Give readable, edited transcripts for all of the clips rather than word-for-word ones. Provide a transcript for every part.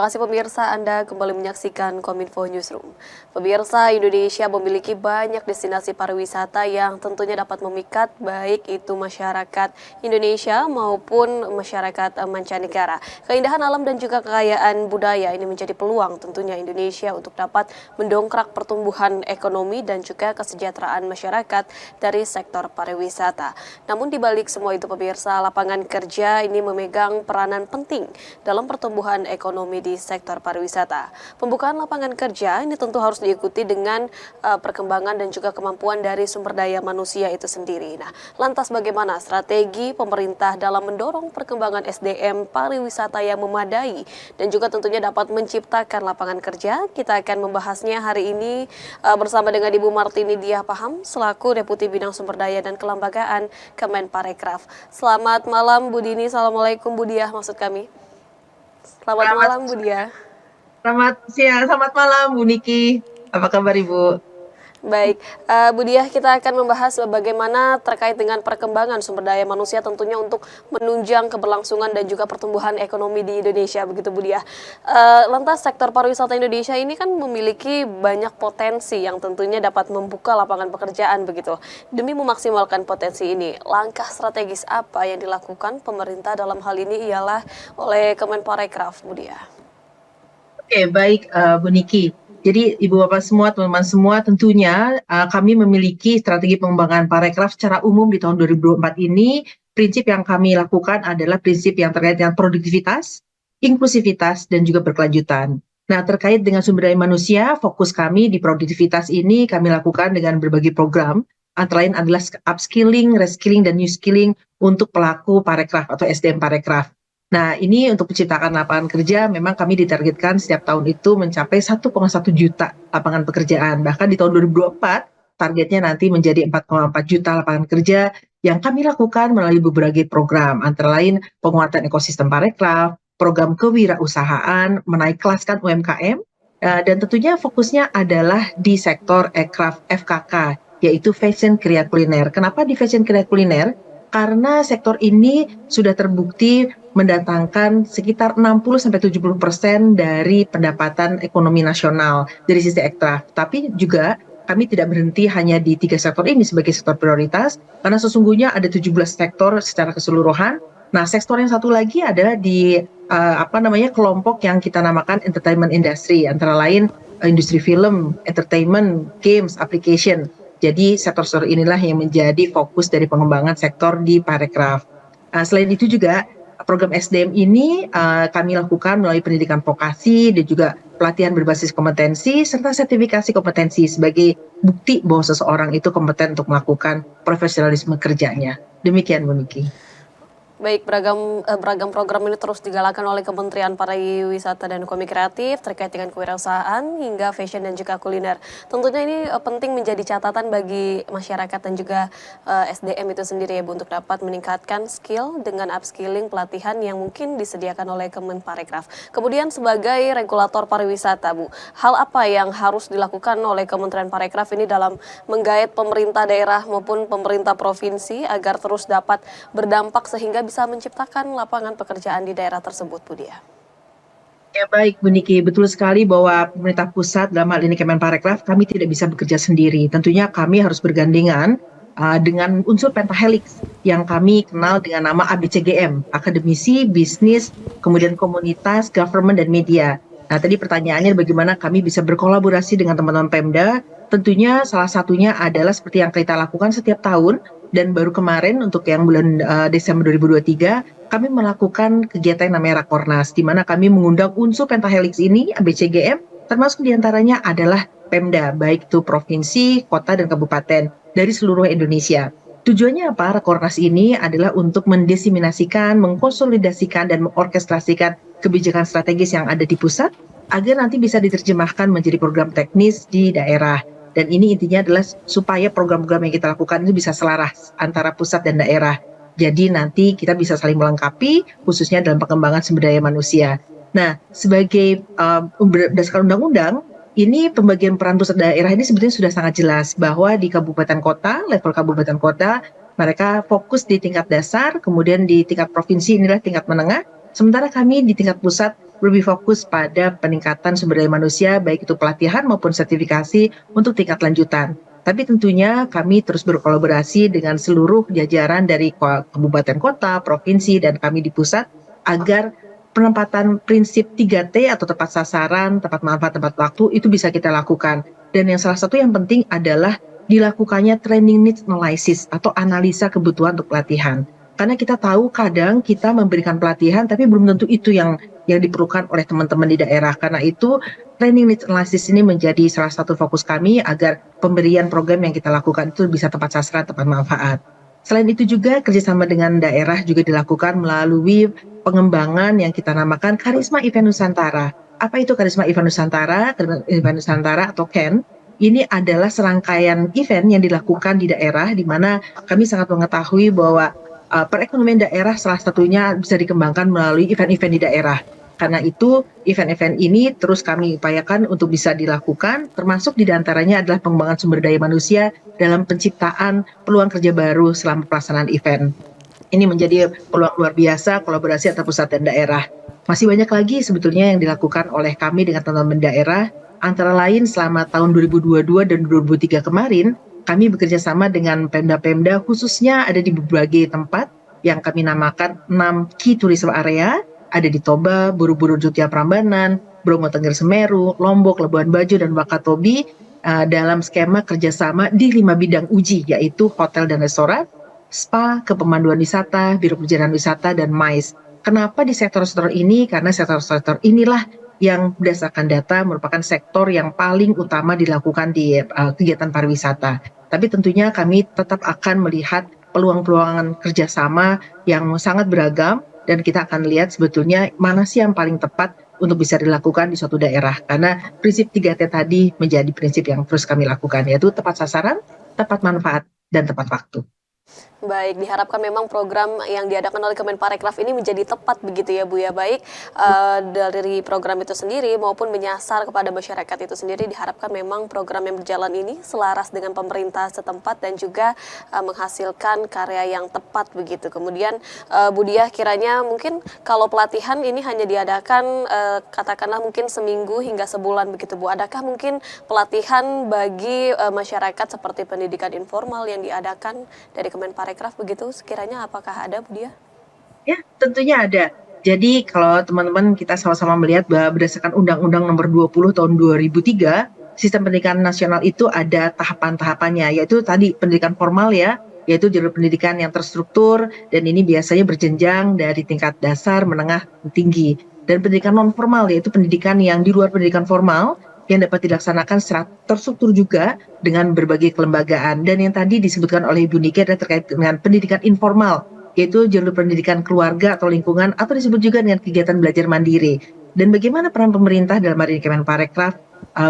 kasih pemirsa, Anda kembali menyaksikan Kominfo Newsroom. Pemirsa, Indonesia memiliki banyak destinasi pariwisata yang tentunya dapat memikat baik itu masyarakat Indonesia maupun masyarakat mancanegara. Keindahan alam dan juga kekayaan budaya ini menjadi peluang tentunya Indonesia untuk dapat mendongkrak pertumbuhan ekonomi dan juga kesejahteraan masyarakat dari sektor pariwisata. Namun di balik semua itu pemirsa, lapangan kerja ini memegang peranan penting dalam pertumbuhan ekonomi di sektor pariwisata. Pembukaan lapangan kerja ini tentu harus diikuti dengan perkembangan dan juga kemampuan dari sumber daya manusia itu sendiri. Nah, lantas bagaimana strategi pemerintah dalam mendorong perkembangan SDM pariwisata yang memadai dan juga tentunya dapat menciptakan lapangan kerja? Kita akan membahasnya hari ini bersama dengan Ibu Martini Diah Paham selaku Deputi Bidang Sumber Daya dan Kelembagaan Kemenparekraf. Selamat malam Bu Dini, Assalamualaikum Bu Diah maksud kami. Selamat malam Bu Diah. Selamat siang, selamat malam Bu Niki. Apa kabar Ibu? Baik, Bu Diah, kita akan membahas bagaimana terkait dengan perkembangan sumber daya manusia tentunya untuk menunjang keberlangsungan dan juga pertumbuhan ekonomi di Indonesia, begitu Bu Diah. Lantas sektor pariwisata Indonesia ini kan memiliki banyak potensi yang tentunya dapat membuka lapangan pekerjaan begitu. Demi memaksimalkan potensi ini, langkah strategis apa yang dilakukan pemerintah dalam hal ini ialah oleh Kemenparekraf, Bu Diah? Oke, baik Bu Niki. Jadi Ibu Bapak semua, teman-teman semua, tentunya kami memiliki strategi pengembangan parekraf secara umum di tahun 2024 ini. Prinsip yang kami lakukan adalah prinsip yang terkait dengan produktivitas, inklusivitas, dan juga berkelanjutan. Nah, terkait dengan sumber daya manusia, fokus kami di produktivitas ini kami lakukan dengan berbagai program, antara lain adalah upskilling, reskilling, dan new skilling untuk pelaku parekraf atau SDM parekraf. Nah, ini untuk menciptakan lapangan kerja, memang kami ditargetkan setiap tahun itu mencapai 1,1 juta lapangan pekerjaan. Bahkan di tahun 2024, targetnya nanti menjadi 4,4 juta lapangan kerja yang kami lakukan melalui berbagai program, antara lain penguatan ekosistem parekraf, program kewirausahaan, menaik kelaskan UMKM, dan tentunya fokusnya adalah di sektor aircraft FKK, yaitu Fashion Kreatif Kuliner. Kenapa di Fashion Kreatif Kuliner? Karena sektor ini sudah terbukti mendatangkan sekitar 60-70% dari pendapatan ekonomi nasional dari sisi aircraft. Tapi juga kami tidak berhenti hanya di 3 sektor ini sebagai sektor prioritas, karena sesungguhnya ada 17 sektor secara keseluruhan. Nah, sektor yang satu lagi adalah di kelompok yang kita namakan entertainment industry, antara lain industri film, entertainment, games, application. Jadi sektor-sektor inilah yang menjadi fokus dari pengembangan sektor di parekraf. Selain itu juga program SDM ini kami lakukan melalui pendidikan vokasi dan juga pelatihan berbasis kompetensi serta sertifikasi kompetensi sebagai bukti bahwa seseorang itu kompeten untuk melakukan profesionalisme kerjanya. Demikian Bu Niki. Baik, beragam program ini terus digalakan oleh Kementerian Pariwisata dan Ekonomi Kreatif terkait dengan kewirausahaan hingga fashion dan juga kuliner. Tentunya ini penting menjadi catatan bagi masyarakat dan juga SDM itu sendiri ya Bu, untuk dapat meningkatkan skill dengan upskilling pelatihan yang mungkin disediakan oleh Kemenparekraf. Kemudian sebagai regulator pariwisata Bu, hal apa yang harus dilakukan oleh Kementerian Parekraf ini dalam menggait pemerintah daerah maupun pemerintah provinsi agar terus dapat berdampak sehingga bisa menciptakan lapangan pekerjaan di daerah tersebut, Bu Diah? Ya baik Bu Niki, betul sekali bahwa pemerintah pusat dalam hal ini Kemenparekraf kami tidak bisa bekerja sendiri. Tentunya kami harus bergandengan dengan unsur pentahelix yang kami kenal dengan nama ABCGM, akademisi, bisnis, kemudian komunitas, government, dan media. Nah, tadi pertanyaannya bagaimana kami bisa berkolaborasi dengan teman-teman Pemda. Tentunya salah satunya adalah seperti yang kita lakukan setiap tahun, dan baru kemarin untuk yang bulan Desember 2023, kami melakukan kegiatan yang namanya Rakornas, di mana kami mengundang unsur pentahelix ini, ABCGM, termasuk diantaranya adalah Pemda, baik itu provinsi, kota, dan kabupaten dari seluruh Indonesia. Tujuannya apa? Rakornas ini adalah untuk mendesiminasikan, mengkonsolidasikan, dan mengorkestrasikan kebijakan strategis yang ada di pusat, agar nanti bisa diterjemahkan menjadi program teknis di daerah. Dan ini intinya adalah supaya program-program yang kita lakukan itu bisa selaras antara pusat dan daerah. Jadi nanti kita bisa saling melengkapi, khususnya dalam pengembangan sumber daya manusia. Nah, sebagai berdasarkan undang-undang, ini pembagian peran pusat daerah ini sebetulnya sudah sangat jelas bahwa di kabupaten kota, level kabupaten kota, mereka fokus di tingkat dasar, kemudian di tingkat provinsi inilah tingkat menengah, sementara kami di tingkat pusat lebih fokus pada peningkatan sumber daya manusia, baik itu pelatihan maupun sertifikasi untuk tingkat lanjutan. Tapi tentunya kami terus berkolaborasi dengan seluruh jajaran dari kabupaten kota, provinsi, dan kami di pusat agar penempatan prinsip 3T atau tepat sasaran, tepat manfaat, tepat waktu itu bisa kita lakukan. Dan yang salah satu yang penting adalah dilakukannya training needs analysis atau analisa kebutuhan untuk pelatihan. Karena kita tahu kadang kita memberikan pelatihan tapi belum tentu itu yang diperlukan oleh teman-teman di daerah. Karena itu training needs analysis ini menjadi salah satu fokus kami agar pemberian program yang kita lakukan itu bisa tepat sasaran, tepat manfaat. Selain itu juga kerjasama dengan daerah juga dilakukan melalui pengembangan yang kita namakan Karisma Event Nusantara. Apa itu Karisma Event Nusantara? Karisma Event Nusantara atau KEN ini adalah serangkaian event yang dilakukan di daerah di mana kami sangat mengetahui bahwa perekonomian daerah salah satunya bisa dikembangkan melalui event-event di daerah. Karena itu event-event ini terus kami upayakan untuk bisa dilakukan, termasuk di antaranya adalah pengembangan sumber daya manusia dalam penciptaan peluang kerja baru selama pelaksanaan event. Ini menjadi peluang luar biasa kolaborasi antar pusat dan daerah. Masih banyak lagi sebetulnya yang dilakukan oleh kami dengan teman-teman daerah, antara lain selama tahun 2022 dan 2023 kemarin, kami bekerja sama dengan Pemda-Pemda khususnya ada di berbagai tempat yang kami namakan 6 Key Tourism Area, ada di Toba, Borobudur, Jogja, Prambanan, Bromo Tengger Semeru, Lombok, Labuan Bajo, dan Wakatobi dalam skema kerjasama di 5 bidang uji, yaitu hotel dan restoran, spa, kepemanduan wisata, biro perjalanan wisata, dan MICE. Kenapa di sektor-sektor ini? Karena sektor-sektor inilah yang berdasarkan data merupakan sektor yang paling utama dilakukan di kegiatan pariwisata. Tapi tentunya kami tetap akan melihat peluang-peluang kerjasama yang sangat beragam dan kita akan lihat sebetulnya mana sih yang paling tepat untuk bisa dilakukan di suatu daerah. Karena prinsip 3T tadi menjadi prinsip yang terus kami lakukan, yaitu tepat sasaran, tepat manfaat, dan tepat waktu. Baik, diharapkan memang program yang diadakan oleh Kemenparekraf ini menjadi tepat begitu ya Bu ya, baik dari program itu sendiri maupun menyasar kepada masyarakat itu sendiri. Diharapkan memang program yang berjalan ini selaras dengan pemerintah setempat dan juga menghasilkan karya yang tepat begitu. Kemudian Bu Diah, kiranya mungkin kalau pelatihan ini hanya diadakan katakanlah mungkin seminggu hingga sebulan begitu Bu, adakah mungkin pelatihan bagi masyarakat seperti pendidikan informal yang diadakan dari Kemenparekraf begitu, sekiranya apakah ada Bu Diah? Ya, tentunya ada. Jadi kalau teman-teman kita sama-sama melihat bahwa berdasarkan Undang-Undang Nomor 20 Tahun 2003, sistem pendidikan nasional itu ada tahapan-tahapannya, yaitu tadi pendidikan formal ya, yaitu jalur pendidikan yang terstruktur dan ini biasanya berjenjang dari tingkat dasar, menengah, tinggi. Dan pendidikan non formal yaitu pendidikan yang di luar pendidikan formal yang dapat dilaksanakan secara terstruktur juga dengan berbagai kelembagaan. Dan yang tadi disebutkan oleh Ibu Niki adalah terkait dengan pendidikan informal, yaitu jalur pendidikan keluarga atau lingkungan, atau disebut juga dengan kegiatan belajar mandiri. Dan bagaimana peran pemerintah dalam hal ini Kemenparekraf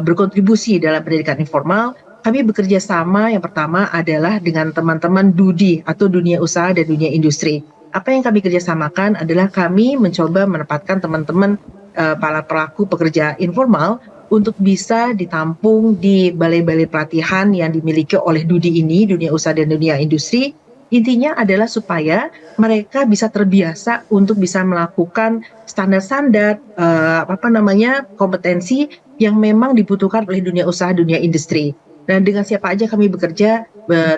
berkontribusi dalam pendidikan informal, kami bekerja sama yang pertama adalah dengan teman-teman DUDI atau dunia usaha dan dunia industri. Apa yang kami kerjasamakan adalah kami mencoba menempatkan teman-teman para pelaku pekerja informal untuk bisa ditampung di balai-balai pelatihan yang dimiliki oleh DUDI ini, dunia usaha dan dunia industri. Intinya adalah supaya mereka bisa terbiasa untuk bisa melakukan standar-standar kompetensi yang memang dibutuhkan oleh dunia usaha, dunia industri. Dan dengan siapa aja kami bekerja,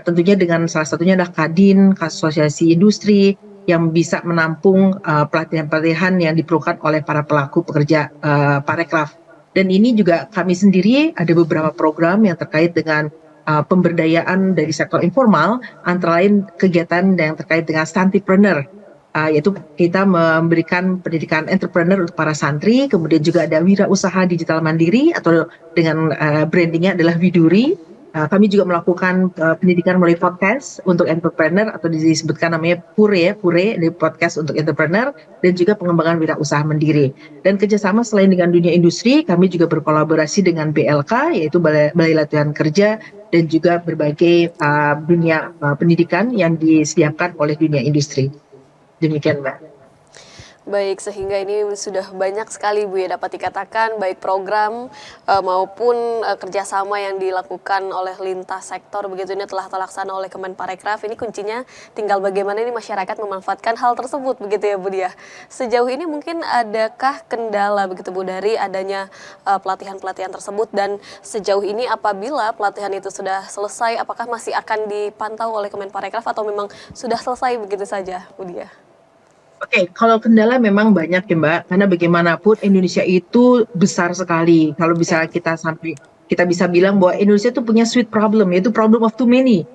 tentunya dengan salah satunya adalah Kadin, Asosiasi Industri, yang bisa menampung pelatihan-pelatihan yang diperlukan oleh para pelaku pekerja Parekraf. Dan ini juga kami sendiri ada beberapa program yang terkait dengan pemberdayaan dari sektor informal, antara lain kegiatan yang terkait dengan Santipreneur, yaitu kita memberikan pendidikan entrepreneur untuk para santri, kemudian juga ada wirausaha digital mandiri atau dengan brandingnya adalah Widuri. Kami juga melakukan pendidikan melalui podcast untuk entrepreneur atau disebutkan namanya Pure di podcast untuk entrepreneur dan juga pengembangan wirausaha mandiri. Dan kerjasama selain dengan dunia industri, kami juga berkolaborasi dengan BLK yaitu Balai Latihan Kerja dan juga berbagai dunia pendidikan yang disediakan oleh dunia industri. Demikian Mbak. Baik, sehingga ini sudah banyak sekali Bu ya dapat dikatakan baik program maupun kerjasama yang dilakukan oleh lintas sektor begitu ini telah terlaksana oleh Kemenparekraf. Ini kuncinya tinggal bagaimana ini masyarakat memanfaatkan hal tersebut begitu ya Bu ya. Sejauh ini mungkin adakah kendala begitu Bu dari adanya pelatihan-pelatihan tersebut dan sejauh ini apabila pelatihan itu sudah selesai apakah masih akan dipantau oleh Kemenparekraf atau memang sudah selesai begitu saja Bu Dia? Oke, kalau kendala memang banyak ya Mbak, karena bagaimanapun Indonesia itu besar sekali. Kalau Ya. bisa kita bisa bilang bahwa Indonesia itu punya sweet problem, yaitu problem of too many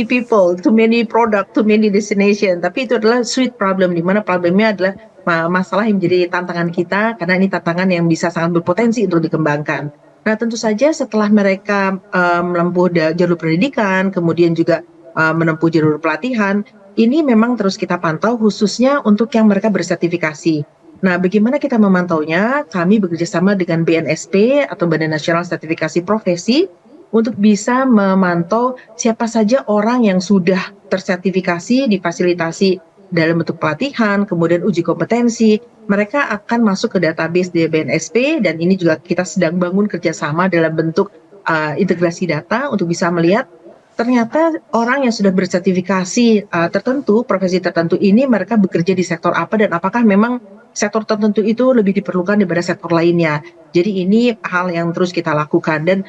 people, too many product, too many destination. Tapi itu adalah sweet problem, di mana problemnya adalah masalah yang menjadi tantangan kita, karena ini tantangan yang bisa sangat berpotensi untuk dikembangkan. Nah, tentu saja setelah mereka menempuh jalur pendidikan, kemudian juga menempuh jalur pelatihan, ini memang terus kita pantau khususnya untuk yang mereka bersertifikasi. Nah, bagaimana kita memantaunya? Kami bekerjasama dengan BNSP atau Badan Nasional Sertifikasi Profesi untuk bisa memantau siapa saja orang yang sudah tersertifikasi, difasilitasi dalam bentuk pelatihan, kemudian uji kompetensi. Mereka akan masuk ke database di BNSP dan ini juga kita sedang bangun kerjasama dalam bentuk integrasi data untuk bisa melihat ternyata orang yang sudah bersertifikasi tertentu, profesi tertentu ini mereka bekerja di sektor apa dan apakah memang sektor tertentu itu lebih diperlukan daripada sektor lainnya. Jadi ini hal yang terus kita lakukan dan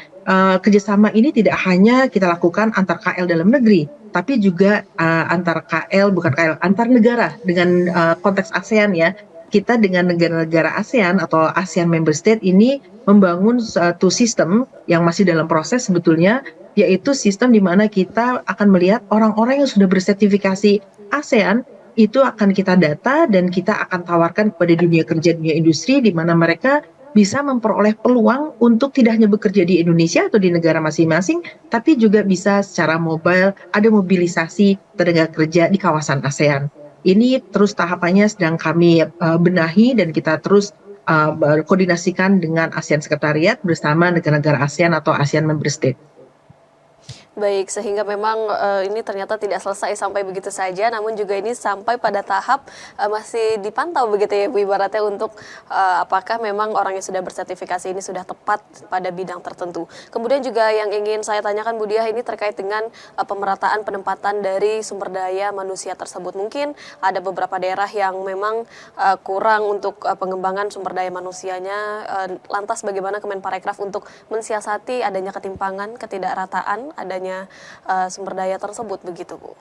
kerjasama ini tidak hanya kita lakukan antar KL dalam negeri, tapi juga antar KL, bukan KL, antar negara dengan konteks ASEAN ya. Kita dengan negara-negara ASEAN atau ASEAN Member State ini membangun suatu sistem yang masih dalam proses sebetulnya, yaitu sistem di mana kita akan melihat orang-orang yang sudah bersertifikasi ASEAN itu akan kita data dan kita akan tawarkan kepada dunia kerja, dunia industri di mana mereka bisa memperoleh peluang untuk tidak hanya bekerja di Indonesia atau di negara masing-masing, tapi juga bisa secara mobile ada mobilisasi tenaga kerja di kawasan ASEAN. Ini terus tahapannya sedang kami benahi dan kita terus koordinasikan dengan ASEAN Sekretariat bersama negara-negara ASEAN atau ASEAN Member State. Baik, sehingga memang ini ternyata tidak selesai sampai begitu saja, namun juga ini sampai pada tahap masih dipantau begitu ya Bu ibaratnya untuk apakah memang orang yang sudah bersertifikasi ini sudah tepat pada bidang tertentu. Kemudian juga yang ingin saya tanyakan Bu Diah ini terkait dengan pemerataan penempatan dari sumber daya manusia tersebut. Mungkin ada beberapa daerah yang memang kurang untuk pengembangan sumber daya manusianya. Lantas bagaimana Kemenparekraf untuk mensiasati adanya ketimpangan, ketidakrataan, adanya sumber daya tersebut begitu Bu.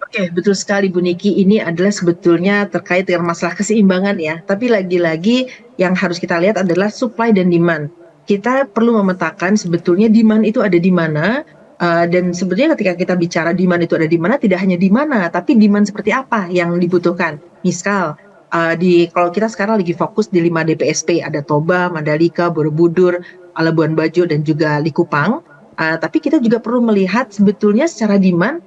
Oke, betul sekali Bu Niki. Ini adalah sebetulnya terkait dengan masalah keseimbangan ya. Tapi lagi-lagi yang harus kita lihat adalah supply dan demand. Kita perlu memetakan sebetulnya demand itu ada di mana, dan sebetulnya ketika kita bicara demand itu ada di mana, tidak hanya di mana, tapi demand seperti apa yang dibutuhkan. Misal, kalau kita sekarang lagi fokus di 5 DPSP, ada Toba, Mandalika, Borobudur, Labuan Bajo, dan juga Likupang. Tapi kita juga perlu melihat sebetulnya secara demand,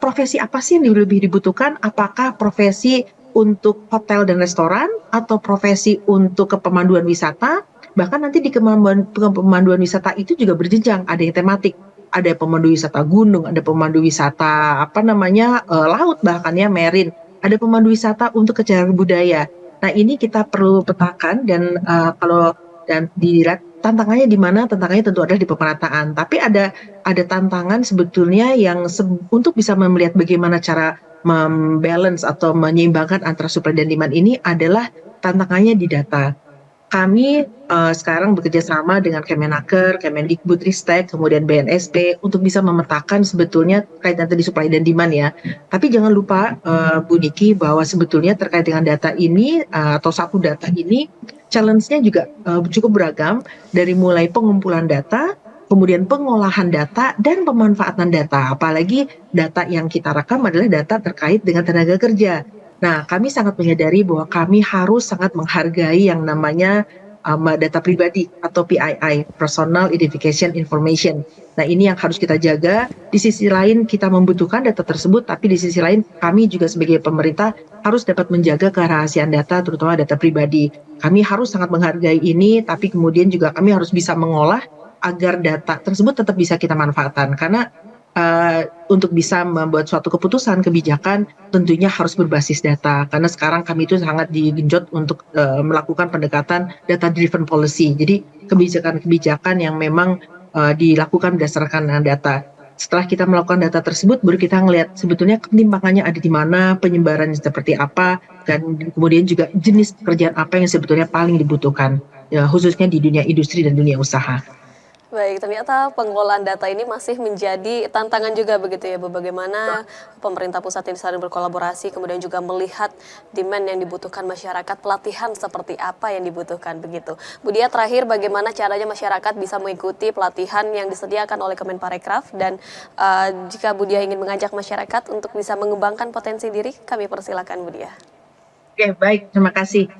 profesi apa sih yang lebih dibutuhkan? Apakah profesi untuk hotel dan restoran atau profesi untuk kepemanduan wisata? Bahkan nanti di kepemanduan wisata itu juga berjenjang, ada yang tematik, ada pemandu wisata gunung, ada pemandu wisata laut bahkan ya marine, ada pemandu wisata untuk kejayaan budaya. Nah ini kita perlu petakan dan dilihat tantangannya di mana? Tantangannya tentu adalah di pemerataan. Tapi ada tantangan sebetulnya yang untuk bisa melihat bagaimana cara membalance atau menyeimbangkan antara supply dan demand ini adalah tantangannya di data. Kami sekarang bekerja sama dengan Kemenaker, Kemendikbudristek, kemudian BNSP untuk bisa memetakan sebetulnya terkait nanti di supply dan demand ya. Tapi jangan lupa Bu Niki bahwa sebetulnya terkait dengan data ini atau satu data ini challenge-nya juga cukup beragam dari mulai pengumpulan data, kemudian pengolahan data dan pemanfaatan data. Apalagi data yang kita rekam adalah data terkait dengan tenaga kerja. Nah, kami sangat menyadari bahwa kami harus sangat menghargai yang namanya data pribadi atau PII, Personal Identification Information. Nah, ini yang harus kita jaga. Di sisi lain kita membutuhkan data tersebut, tapi di sisi lain kami juga sebagai pemerintah harus dapat menjaga kerahasiaan data, terutama data pribadi. Kami harus sangat menghargai ini, tapi kemudian juga kami harus bisa mengolah agar data tersebut tetap bisa kita manfaatkan. Karena untuk bisa membuat suatu keputusan kebijakan tentunya harus berbasis data karena sekarang kami itu sangat digenjot untuk melakukan pendekatan data driven policy. Jadi kebijakan-kebijakan yang memang dilakukan berdasarkan data. Setelah kita melakukan data tersebut, baru kita ngelihat sebetulnya ketimpangannya ada di mana, penyebarannya seperti apa, dan kemudian juga jenis pekerjaan apa yang sebetulnya paling dibutuhkan, ya, khususnya di dunia industri dan dunia usaha. Baik, ternyata pengelolaan data ini masih menjadi tantangan juga begitu ya Bu, bagaimana pemerintah pusat ini saling berkolaborasi, kemudian juga melihat demand yang dibutuhkan masyarakat, pelatihan seperti apa yang dibutuhkan begitu. Bu Dia, terakhir bagaimana caranya masyarakat bisa mengikuti pelatihan yang disediakan oleh Kemenparekraf, dan jika Bu Dia ingin mengajak masyarakat untuk bisa mengembangkan potensi diri, kami persilakan Bu Dia. Oke, baik, terima kasih.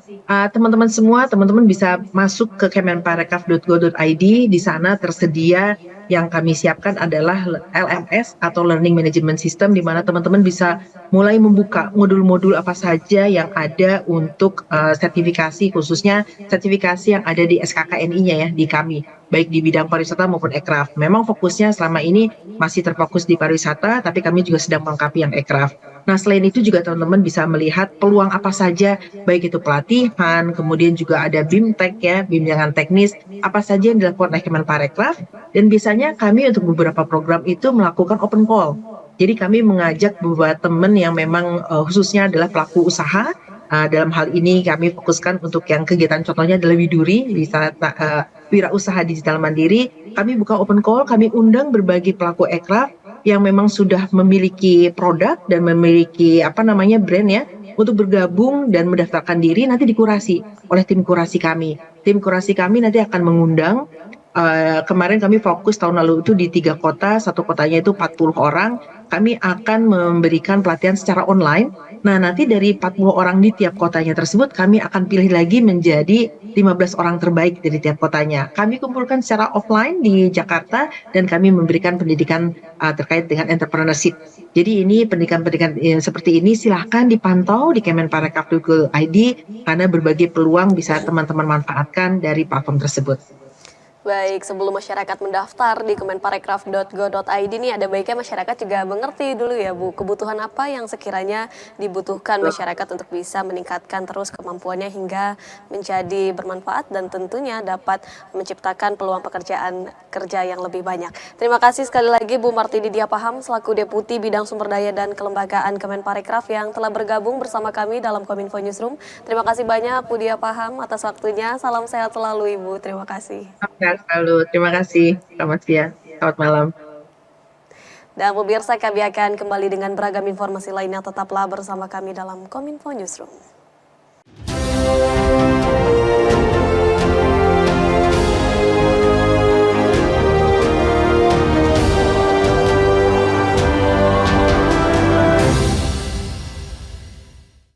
Teman-teman semua, teman-teman bisa masuk ke kemenparekraf.go.id. Di sana tersedia yang kami siapkan adalah LMS atau Learning Management System, di mana teman-teman bisa mulai membuka modul-modul apa saja yang ada untuk sertifikasi, khususnya sertifikasi yang ada di SKKNI-nya ya, di kami, baik di bidang pariwisata maupun ekraf. Memang fokusnya selama ini masih terfokus di pariwisata, tapi kami juga sedang melengkapi yang ekraf. Nah, selain itu juga teman-teman bisa melihat peluang apa saja, baik itu pelatihan, kemudian juga ada BIMTEK ya, bimbingan teknis, apa saja yang dilakukan oleh Kemenparekraf, dan biasanya kami untuk beberapa program itu melakukan open call. Jadi kami mengajak beberapa teman yang memang khususnya adalah pelaku usaha. Dalam hal ini kami fokuskan untuk yang kegiatan contohnya adalah Widuri, di saat wirausaha digital mandiri. Kami buka open call, kami undang berbagai pelaku ekraf yang memang sudah memiliki produk dan memiliki brand ya, untuk bergabung dan mendaftarkan diri, nanti dikurasi oleh tim kurasi kami. Tim kurasi kami nanti akan mengundang, kemarin kami fokus tahun lalu itu di 3 kota, satu kotanya itu 40 orang, kami akan memberikan pelatihan secara online. Nah, nanti dari 40 orang di tiap kotanya tersebut, kami akan pilih lagi menjadi 15 orang terbaik dari tiap kotanya. Kami kumpulkan secara offline di Jakarta dan kami memberikan pendidikan terkait dengan entrepreneurship. Jadi ini pendidikan-pendidikan seperti ini silahkan dipantau di kemenparekraf.go.id karena berbagai peluang bisa teman-teman manfaatkan dari platform tersebut. Baik, sebelum masyarakat mendaftar di kemenparekraf.go.id ini ada baiknya masyarakat juga mengerti dulu ya Bu, kebutuhan apa yang sekiranya dibutuhkan masyarakat untuk bisa meningkatkan terus kemampuannya hingga menjadi bermanfaat dan tentunya dapat menciptakan peluang pekerjaan kerja yang lebih banyak. Terima kasih sekali lagi Bu Martini Dia Paham selaku Deputi Bidang Sumber Daya dan Kelembagaan Kemenparekraf yang telah bergabung bersama kami dalam Kominfo Newsroom. Terima kasih banyak Bu Dia Paham atas waktunya. Salam sehat selalu Ibu. Terima kasih. Selalu. Terima kasih. Selamat siang. Selamat malam. Dan pemirsa, kami akan kembali dengan beragam informasi lainnya. Tetaplah bersama kami dalam Kominfo Newsroom.